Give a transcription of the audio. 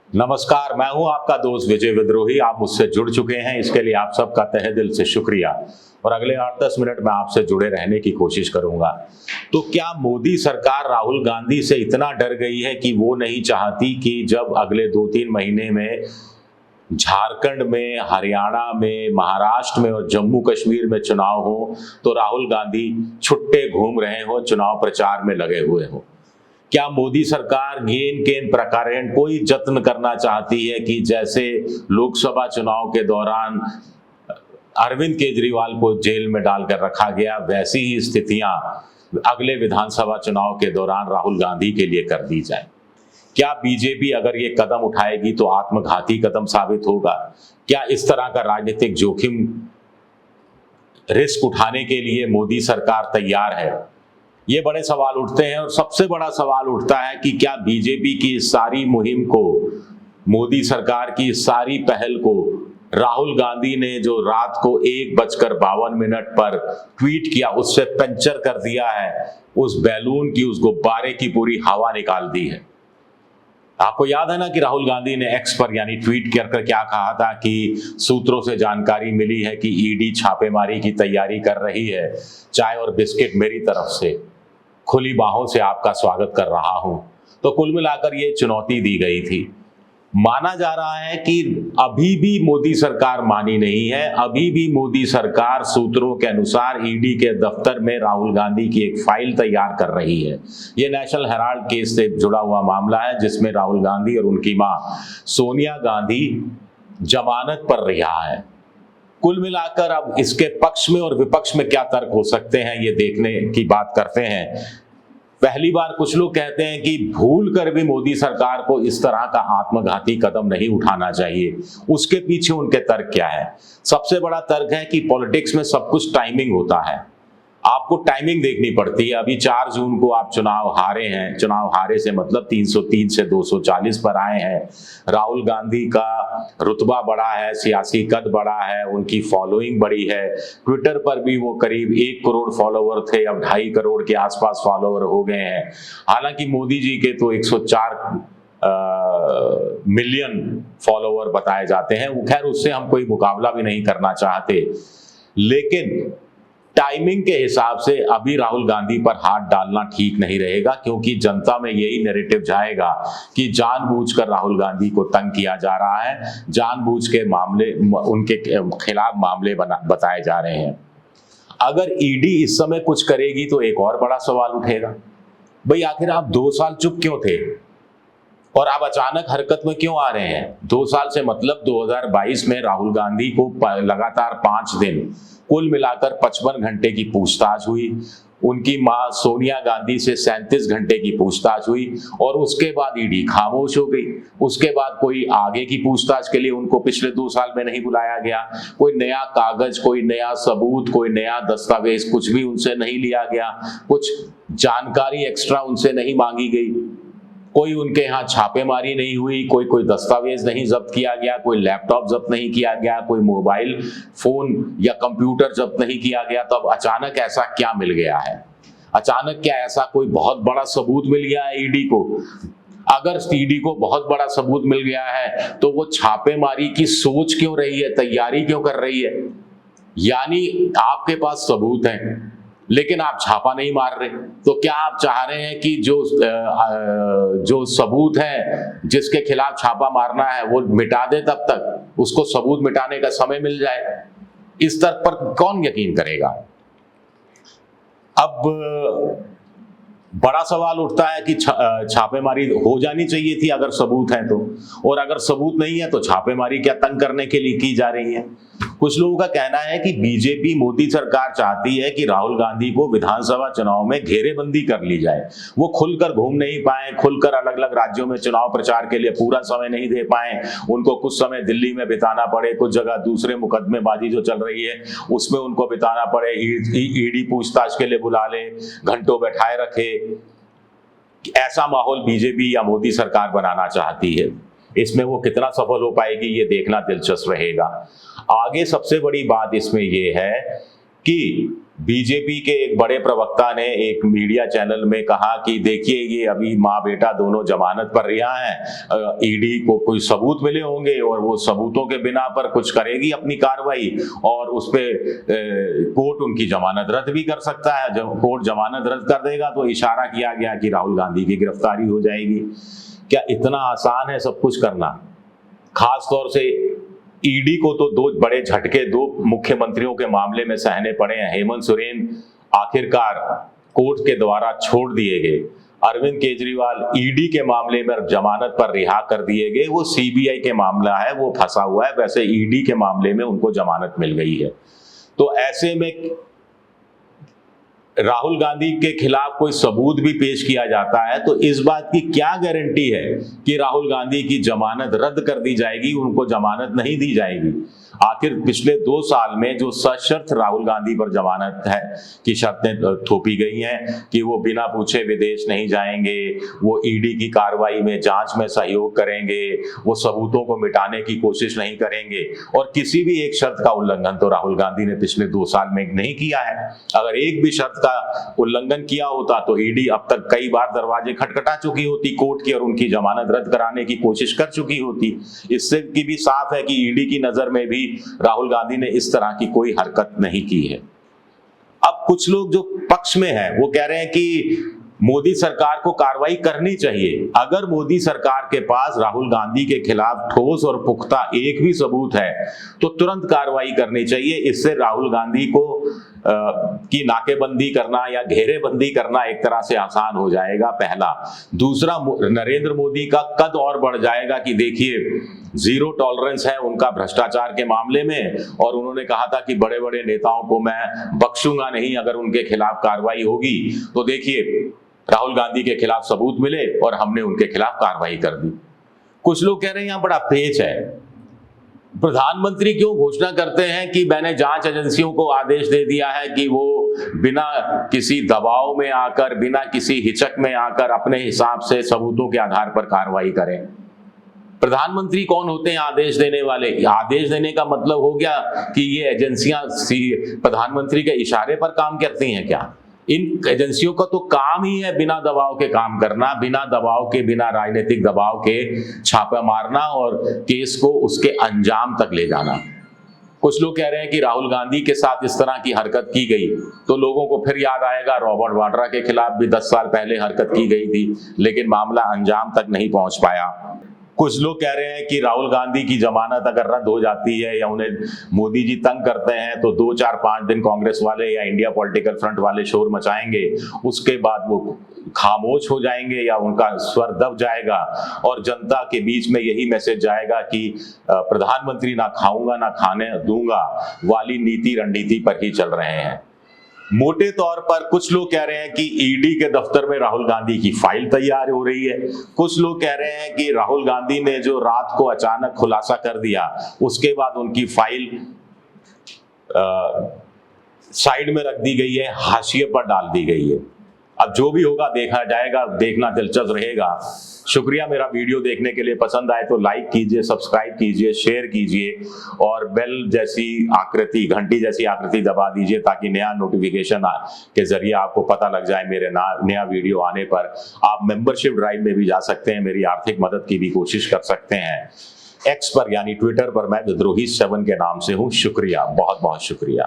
नमस्कार, मैं हूं आपका दोस्त विजय विद्रोही। आप मुझसे जुड़ चुके हैं, इसके लिए आप सबका तहे दिल से शुक्रिया। और अगले 8-10 मिनट में आपसे जुड़े रहने की कोशिश करूंगा। तो क्या मोदी सरकार राहुल गांधी से इतना डर गई है कि वो नहीं चाहती कि जब अगले 2-3 महीने में झारखंड में, हरियाणा में, महाराष्ट्र में और जम्मू कश्मीर में चुनाव हो तो राहुल गांधी छुट्टे घूम रहे हो, चुनाव प्रचार में लगे हुए हो? क्या मोदी सरकार गेन केन प्रकारेण कोई जत्न करना चाहती है कि जैसे लोकसभा चुनाव के दौरान अरविंद केजरीवाल को जेल में डालकर रखा गया, वैसी ही स्थितियां अगले विधानसभा चुनाव के दौरान राहुल गांधी के लिए कर दी जाए? क्या बीजेपी अगर ये कदम उठाएगी तो आत्मघाती कदम साबित होगा? क्या इस तरह का राजनीतिक जोखिम, रिस्क उठाने के लिए मोदी सरकार तैयार है? ये बड़े सवाल उठते हैं। और सबसे बड़ा सवाल उठता है कि क्या बीजेपी की इस सारी मुहिम को, मोदी सरकार की इस सारी पहल को राहुल गांधी ने जो रात को 1:52 पर ट्वीट किया, उससे पंचर कर दिया है? उस बैलून की, उस गुब्बारे की पूरी हवा निकाल दी है। आपको याद है ना कि राहुल गांधी ने एक्स पर यानी ट्वीट कर क्या कहा था कि सूत्रों से जानकारी मिली है कि ईडी छापेमारी की तैयारी कर रही है, चाय और बिस्किट मेरी तरफ से, खुली बाहों से आपका स्वागत कर रहा हूं। तो कुल मिलाकर ये चुनौती दी गई थी। माना जा रहा है कि अभी भी मोदी सरकार मानी नहीं है। अभी भी मोदी सरकार सूत्रों के अनुसार ईडी के दफ्तर में राहुल गांधी की एक फाइल तैयार कर रही है। ये नेशनल हेराल्ड केस से जुड़ा हुआ मामला है, जिसमें राहुल गांधी और उनकी मां सोनिया गांधी जमानत पर रिहा है। कुल मिलाकर अब इसके पक्ष में और विपक्ष में क्या तर्क हो सकते हैं, ये देखने की बात करते हैं। पहली बार कुछ लोग कहते हैं कि भूल कर भी मोदी सरकार को इस तरह का आत्मघाती कदम नहीं उठाना चाहिए। उसके पीछे उनके तर्क क्या है? सबसे बड़ा तर्क है कि पॉलिटिक्स में सब कुछ टाइमिंग होता है। आपको टाइमिंग देखनी पड़ती है। अभी 4 जून को आप चुनाव हारे हैं। चुनाव हारे से मतलब 303 से 240 पर आए हैं। राहुल गांधी का रुतबा बढ़ा है, सियासी कद बढ़ा है, उनकी फॉलोइंग बढ़ी है। ट्विटर पर भी वो करीब 1 करोड़ फॉलोवर थे, अब 2.5 करोड़ के आसपास फॉलोवर हो गए हैं। हालांकि मोदी जी के तो 104 मिलियन फॉलोवर बताए जाते हैं। खैर, उससे हम कोई मुकाबला भी नहीं करना चाहते, लेकिन टाइमिंग के हिसाब से अभी राहुल गांधी पर हाथ डालना ठीक नहीं रहेगा, क्योंकि जनता में यही नैरेटिव जाएगा कि जानबूझकर राहुल गांधी को तंग किया जा रहा है, जानबूझ के मामले, उनके खिलाफ मामले बताए जा रहे हैं। अगर ईडी इस समय कुछ करेगी तो एक और बड़ा सवाल उठेगा, भाई आखिर आप 2 साल चुप क्यों थे और आप अचानक हरकत में क्यों आ रहे हैं? 2 साल से मतलब 2022 में राहुल गांधी को लगातार 5 दिन, कुल मिलाकर 55 घंटे की पूछताछ हुई। उनकी मां सोनिया गांधी से 37 घंटे की पूछताछ हुई और उसके बाद ईडी खामोश हो गई। उसके बाद कोई आगे की पूछताछ के लिए उनको पिछले 2 साल में नहीं बुलाया गया। कोई नया कागज, कोई नया सबूत, कोई नया दस्तावेज, कुछ भी उनसे नहीं लिया गया। कुछ जानकारी एक्स्ट्रा उनसे नहीं मांगी गई। कोई उनके यहाँ छापेमारी नहीं हुई, कोई दस्तावेज नहीं जब्त किया गया, कोई लैपटॉप जब्त नहीं किया गया, कोई मोबाइल फोन या कंप्यूटर जब्त नहीं किया गया। तो अब अचानक ऐसा क्या मिल गया है? अचानक क्या ऐसा कोई बहुत बड़ा सबूत मिल गया है ईडी को? अगर ईडी को बहुत बड़ा सबूत मिल गया है तो वो छापेमारी की सोच क्यों रही है, तैयारी क्यों कर रही है? यानी आपके पास सबूत है लेकिन आप छापा नहीं मार रहे। तो क्या आप चाह रहे हैं कि जो सबूत है, जिसके खिलाफ छापा मारना है, वो मिटा दे, तब तक उसको सबूत मिटाने का समय मिल जाए? इस तर्क पर कौन यकीन करेगा? अब बड़ा सवाल उठता है कि छापेमारी हो जानी चाहिए थी अगर सबूत है तो, और अगर सबूत नहीं है तो छापेमारी क्या तंग करने के लिए की जा रही है? कुछ लोगों का कहना है कि बीजेपी, मोदी सरकार चाहती है कि राहुल गांधी को विधानसभा चुनाव में घेरेबंदी कर ली जाए। वो खुलकर घूम नहीं पाए, खुलकर अलग अलग राज्यों में चुनाव प्रचार के लिए पूरा समय नहीं दे पाए। उनको कुछ समय दिल्ली में बिताना पड़े, कुछ जगह दूसरे मुकदमेबाजी जो चल रही है उसमें उनको बिताना पड़े, ईडी पूछताछ के लिए बुला ले, घंटों बैठाए रखे। ऐसा माहौल बीजेपी या मोदी सरकार बनाना चाहती है। इसमें वो कितना सफल हो पाएगी ये देखना दिलचस्प रहेगा। आगे सबसे बड़ी बात इसमें ये है कि बीजेपी के एक बड़े प्रवक्ता ने एक मीडिया चैनल में कहा कि देखिए ये अभी माँ बेटा दोनों जमानत पर रिहा हैं, ईडी को कोई सबूत मिले होंगे और वो सबूतों के बिना पर कुछ करेगी अपनी कार्रवाई और उस पे कोर्ट उनकी जमानत रद्द भी कर सकता है। जब कोर्ट जमानत रद्द कर देगा तो इशारा किया गया कि राहुल गांधी की गिरफ्तारी हो जाएगी। क्या इतना आसान है सब कुछ करना? खास तौर से ईडी को तो दो बड़े झटके दो मुख्यमंत्रियों के मामले में सहने पड़े हैं। हेमंत सोरेन आखिरकार कोर्ट के द्वारा छोड़ दिए गए, अरविंद केजरीवाल ईडी के मामले में जमानत पर रिहा कर दिए गए। वो सीबीआई के मामला है, वो फंसा हुआ है, वैसे ईडी के मामले में उनको जमानत मिल गई है। तो ऐसे में राहुल गांधी के खिलाफ कोई सबूत भी पेश किया जाता है तो इस बात की क्या गारंटी है कि राहुल गांधी की जमानत रद्द कर दी जाएगी, उनको जमानत नहीं दी जाएगी? आखिर पिछले 2 साल में जो सशर्त राहुल गांधी पर जमानत है की शर्तें थोपी गई हैं कि वो बिना पूछे विदेश नहीं जाएंगे, वो ईडी की कार्रवाई में जांच में सहयोग करेंगे, वो सबूतों को मिटाने की कोशिश नहीं करेंगे, और किसी भी एक शर्त का उल्लंघन तो राहुल गांधी ने पिछले 2 साल में नहीं किया है। अगर एक भी शर्त का उल्लंघन किया होता तो ईडी अब तक कई बार दरवाजे खटखटा चुकी होती कोर्ट की और उनकी जमानत रद्द कराने की कोशिश कर चुकी होती। इससे की भी साफ है कि ईडी की नजर में भी राहुल गांधी ने इस तरह की कोई हरकत नहीं की है। अब कुछ लोग जो पक्ष में हैं वो कह रहे हैं कि मोदी सरकार को कार्रवाई करनी चाहिए। अगर मोदी सरकार के पास राहुल गांधी के खिलाफ ठोस और पुख्ता एक भी सबूत है तो तुरंत कार्रवाई करनी चाहिए। इससे राहुल गांधी को की नाकेबंदी करना या घेरेबंदी करना एक तरह से आसान हो जाएगा, पहला। दूसरा, नरेंद्र मोदी का कद और बढ़ जाएगा कि देखिए जीरो टॉलरेंस है उनका भ्रष्टाचार के मामले में, और उन्होंने कहा था कि बड़े बड़े नेताओं को मैं बख्शूंगा नहीं अगर उनके खिलाफ कार्रवाई होगी। तो देखिए राहुल गांधी के खिलाफ सबूत मिले और हमने उनके खिलाफ कार्रवाई कर दी। कुछ लोग कह रहे हैं यहां बड़ा पेच है। प्रधानमंत्री क्यों घोषणा करते हैं कि मैंने जांच एजेंसियों को आदेश दे दिया है कि वो बिना किसी दबाव में आकर, बिना किसी हिचक में आकर अपने हिसाब से सबूतों के आधार पर कार्रवाई करें? प्रधानमंत्री कौन होते हैं आदेश देने वाले? आदेश देने का मतलब हो गया कि ये एजेंसियां प्रधानमंत्री के इशारे पर काम करती हैं क्या? इन एजेंसियों का तो काम ही है बिना दबाव के काम करना, बिना दबाव के, बिना राजनीतिक दबाव के छापा मारना और केस को उसके अंजाम तक ले जाना। कुछ लोग कह रहे हैं कि राहुल गांधी के साथ इस तरह की हरकत की गई तो लोगों को फिर याद आएगा रॉबर्ट वाड्रा के खिलाफ भी 10 साल पहले हरकत की गई थी लेकिन मामला अंजाम तक नहीं पहुंच पाया। कुछ लोग कह रहे हैं कि राहुल गांधी की जमानत अगर रद्द हो जाती है या उन्हें मोदी जी तंग करते हैं तो 2, 4, 5 दिन कांग्रेस वाले या इंडिया पॉलिटिकल फ्रंट वाले शोर मचाएंगे, उसके बाद वो खामोश हो जाएंगे या उनका स्वर दब जाएगा और जनता के बीच में यही मैसेज जाएगा कि प्रधानमंत्री ना खाऊंगा ना खाने दूंगा वाली नीति रणनीति पर ही चल रहे हैं। मोटे तौर पर कुछ लोग कह रहे हैं कि ईडी के दफ्तर में राहुल गांधी की फाइल तैयार हो रही है। कुछ लोग कह रहे हैं कि राहुल गांधी ने जो रात को अचानक खुलासा कर दिया उसके बाद उनकी फाइल साइड में रख दी गई है, हाशिए पर डाल दी गई है। अब जो भी होगा देखा जाएगा, देखना दिलचस्प रहेगा। शुक्रिया मेरा वीडियो देखने के लिए। पसंद आए तो लाइक कीजिए, सब्सक्राइब कीजिए, शेयर कीजिए और बेल जैसी आकृति, घंटी जैसी आकृति दबा दीजिए ताकि नया नोटिफिकेशन के जरिए आपको पता लग जाए मेरे नया वीडियो आने पर। आप मेंबरशिप ड्राइव में भी जा सकते हैं, मेरी आर्थिक मदद की भी कोशिश कर सकते हैं। एक्स पर यानी ट्विटर पर मैं विद्रोही 7 के नाम से हूँ। शुक्रिया, बहुत बहुत शुक्रिया।